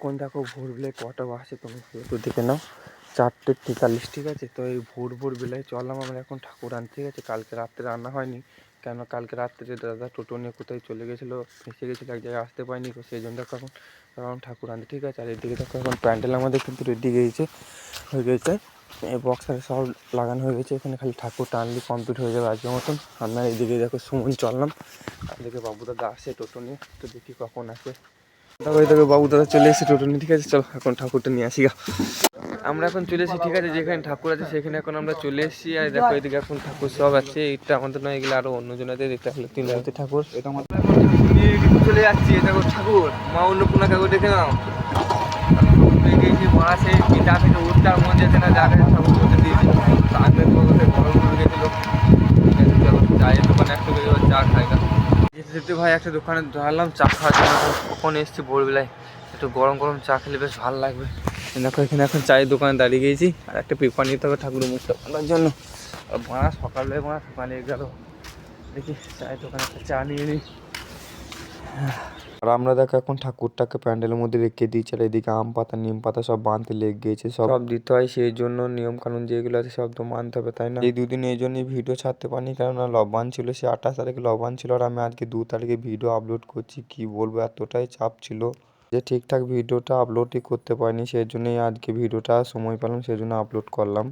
এখন দেখো ভোরবেলায় কটা বাজছে তুমি একটু দেখে নাও, 4:43, ঠিক আছে। তো এই ভোর বেলায় চললাম আমরা এখন ঠাকুর আনতে, ঠিক আছে। কালকে রাত্রে রান্না হয়নি, কেন কালকে রাত্রে দাদা টোটো নিয়ে কোথায় চলে গেছিলো, ফেঁসে গেছিলো এক জায়গায়, আসতে পারিনি। তো সেই জন্য দেখো এখন ঠাকুর আনতে, ঠিক আছে। আর এদিকে দেখো এখন প্যান্ডেল আমাদের কিন্তু রেডি হয়ে গেছে, এই বক্সারে সব লাগানো হয়ে গেছে। এখানে খালি ঠাকুর টানলে কমপ্লিট হয়ে যাবে আজকের মতন। আমরা এদিকে দেখো সুমন চললাম, আর এদিকে বাবু দাদা আসে টোটো নিয়ে, তো দেখি কখন আসে। দেখো এই দেখো বাবু দাদা চলে এসেছে টোটো নিয়ে, ঠিক আছে। চলো এখন ঠাকুরটা নিয়ে আসি গা। আমরা এখন চলে এসেছি, ঠিক আছে, যেখানে ঠাকুর আছে সেখানে এখন আমরা চলে এসেছি। আর দেখো এদিকে এখন ঠাকুর সব আছে, এটা আমাদের নয়, এগুলো আরো অন্যজনাদের। এটা হলো 3 মূর্তি ঠাকুর, এটা আমাদের। চলে যাচ্ছি, দেখো ঠাকুর মা অন্নপূর্ণা ঠাকুর দেখে নাও। মারা সেই পিতা থেকে উঠটার মধ্যে না যাকে ঠাকুর করতে দিয়েছি, তাকে গরম করে গেছিল। চলো চায়ের দোকানে একটু চা খাই গা। যেতে ভাই একটা দোকানে ধরলাম চা খাওয়ার জন্য। কখন এসেছি ভোরবেলায়, একটু গরম গরম চা খেলে বেশ ভালো লাগবে। দেখো এখানে এখন চায়ের দোকানে দাঁড়িয়ে গিয়েছি, আর একটা পেপার নিতে হবে ঠাকুরের মুখটা বাঁধার জন্য। আর বাঁধা সকালে গেল, দেখি চায়ের দোকানে একটা চা নিয়ে নিই। আর আমরা দেখো এখন ঠাকুরটাকে প্যান্ডেলের মধ্যে রেখে দিয়েছি, আর এদিকে আম পাতা নিম পাতা সব বাঁধতে লেগে গিয়েছে, সব দিতে হয়। সেই জন্য নিয়ম কানুন যেগুলো আছে সব তো মানতে হবে, তাই না। এই দুদিন এই জন্যই ভিডিও ছাড়তে পারিনি, কেননা লবান ছিল, সে 28 তারিখে লবান ছিল, আর আমি আজকে 2 তারিখে ভিডিও আপলোড করছি। কি বলবো, এতটাই চাপ ছিল যে ঠিকঠাক ভিডিওটা আপলোডই করতে পারিনি। সেই জন্যই আজকে ভিডিওটা সময় পেলাম, সেই জন্য আপলোড করলাম।